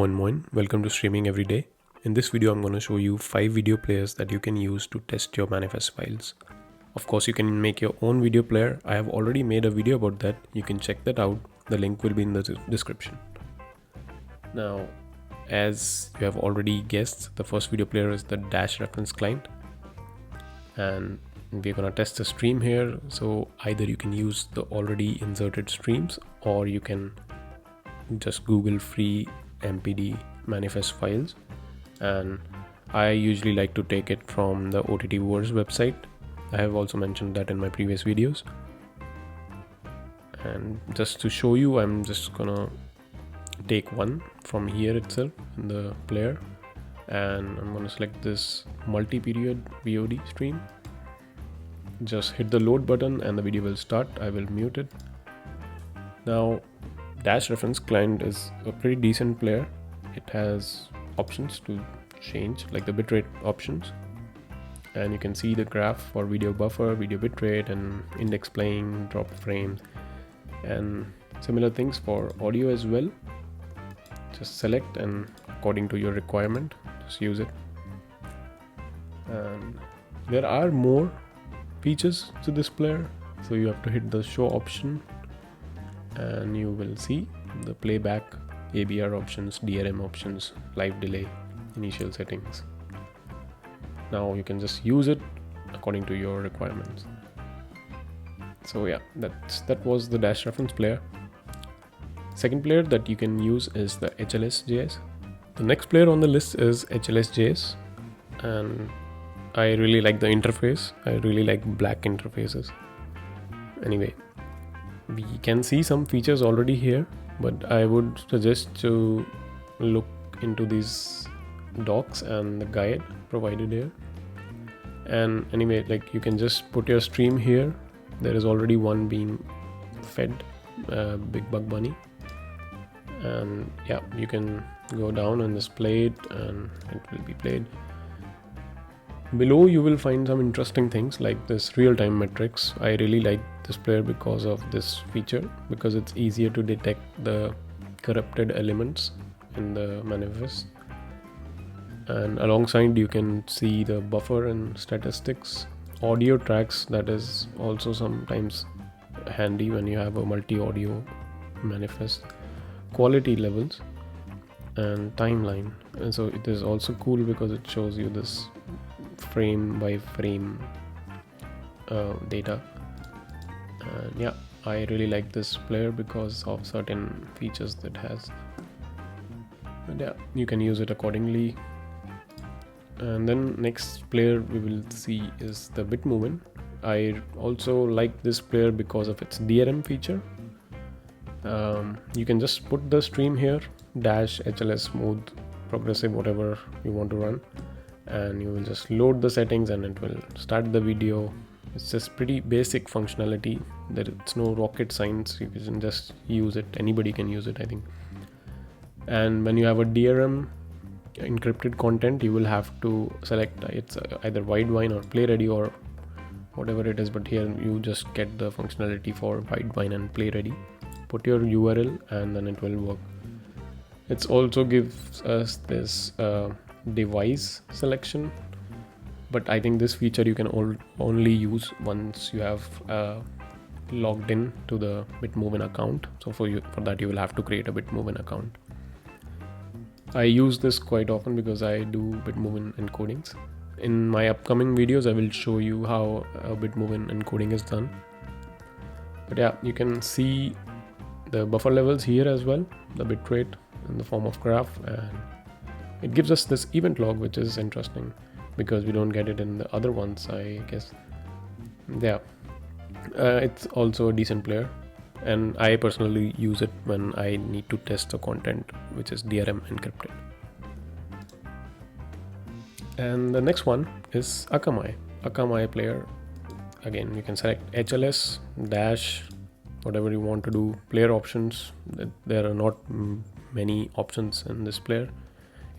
Moin Moin, welcome to Streaming Every Day. In this video, I'm going to show you 5 video players that you can use to test your manifest files. Of course, you can make your own video player. I have already made a video about that. You can check that out. The link will be in the description. Now, as you have already guessed, the first video player is the Dash reference client. And we're going to test the stream here. So either you can use the already inserted streams or you can just Google free MPD manifest files, and I usually like to take it from the OTT Viewers website. I have also mentioned that in my previous videos. And just to show you, I'm just gonna take one from here itself in the player, and I'm gonna select this multi-period VOD stream. Just hit the load button and the video will start. I will mute it. Now, Dash reference client is a pretty decent player. It has options to change, like the bitrate options, and you can see the graph for video buffer, video bitrate, and index playing, drop frames, and similar things for audio as well. Just select and according to your requirement, just use it. And there are more features to this player, so you have to hit the show option and you will see the playback, ABR options, DRM options, live delay, initial settings. Now you can just use it according to your requirements. So yeah, that was the Dash reference player. Second player that you can use is the Hls.js. The next player on the list is Hls.js, and I really like the interface. I really like black interfaces. Anyway, we can see some features already here, but I would suggest to look into these docs and the guide provided here. And anyway, like you can just put your stream here. There is already one being fed, Big Bug Bunny. And yeah, you can go down and just play it and it will be played. Below you will find some interesting things like this real-time metrics. I really like this player because of this feature, because it's easier to detect the corrupted elements in the manifest. And alongside you can see the buffer and statistics, audio tracks, that is also sometimes handy when you have a multi-audio manifest, quality levels, and timeline. And so it is also cool because it shows you this frame by frame data. And yeah, I really like this player because of certain features that has. And yeah, you can use it accordingly. And then next player we will see is the Bitmovin. I also like this player because of its DRM feature. You can just put the stream here, Dash, HLS, smooth, progressive, whatever you want to run, and you will just load the settings and it will start the video. It's just pretty basic functionality. It's no rocket science. You can just use it. Anybody can use it, I think. And when you have a DRM encrypted content, you will have to select it's either widevine or play ready or whatever it is, but here you just get the functionality for widevine and play ready. Put your URL and then it will work. It also gives us this device selection, but I think this feature you can only use once you have logged in to the Bitmovin account. So for that you will have to create a Bitmovin account. I use this quite often because I do Bitmovin encodings. In my upcoming videos I will show you how Bitmovin encoding is done. But yeah, you can see the buffer levels here as well, the bitrate in the form of graph, and it gives us this event log, which is interesting because we don't get it in the other ones, I guess. Yeah, it's also a decent player, and I personally use it when I need to test the content which is DRM encrypted. And the next one is Akamai player. Again, you can select HLS, Dash, whatever you want to do. Player options, there are not many options in this player.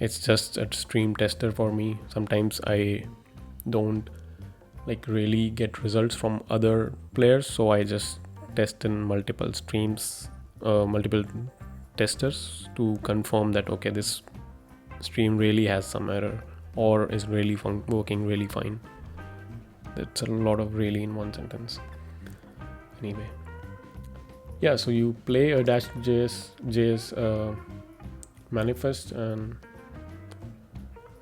It's just a stream tester for me. Sometimes I don't like really get results from other players, so I just test in multiple streams, multiple testers to confirm that okay, this stream really has some error or is really working really fine. That's a lot of really in one sentence. Anyway, yeah, so you play a Dash.js manifest, and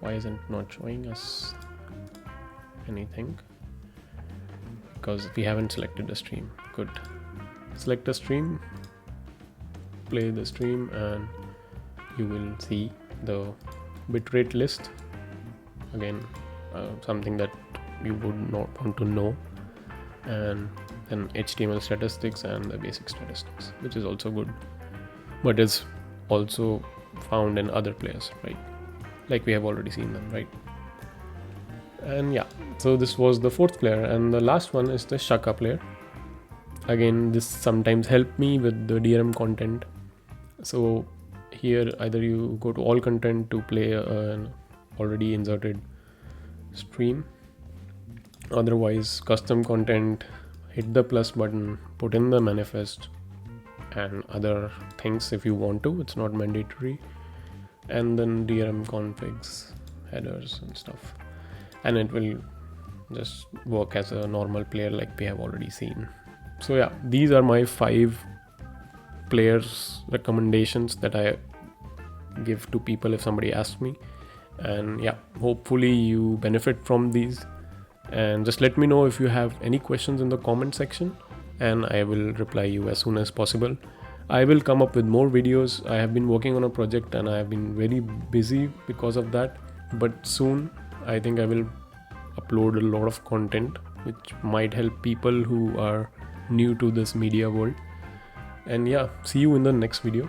why isn't it not showing us anything? Because we haven't selected a stream. Good. Select a stream, play the stream, and you will see the bitrate list. Again, something that you would not want to know, and then HTML statistics and the basic statistics, which is also good, but is also found in other players, right? Like we have already seen them, right? And yeah, so this was the fourth player, and the last one is the Shaka Player. Again, this sometimes help me with the DRM content. So here either you go to all content to play an already inserted stream, otherwise custom content, hit the plus button, put in the manifest and other things if you want to, it's not mandatory, and then DRM configs, headers and stuff, and it will just work as a normal player like we have already seen. So yeah, these are my 5 players recommendations that I give to people if somebody asks me, and yeah, hopefully you benefit from these. And just let me know if you have any questions in the comment section, and I will reply you as soon as possible. I will come up with more videos. I have been working on a project and I have been very busy because of that, but soon I think I will upload a lot of content which might help people who are new to this media world. And yeah, see you in the next video.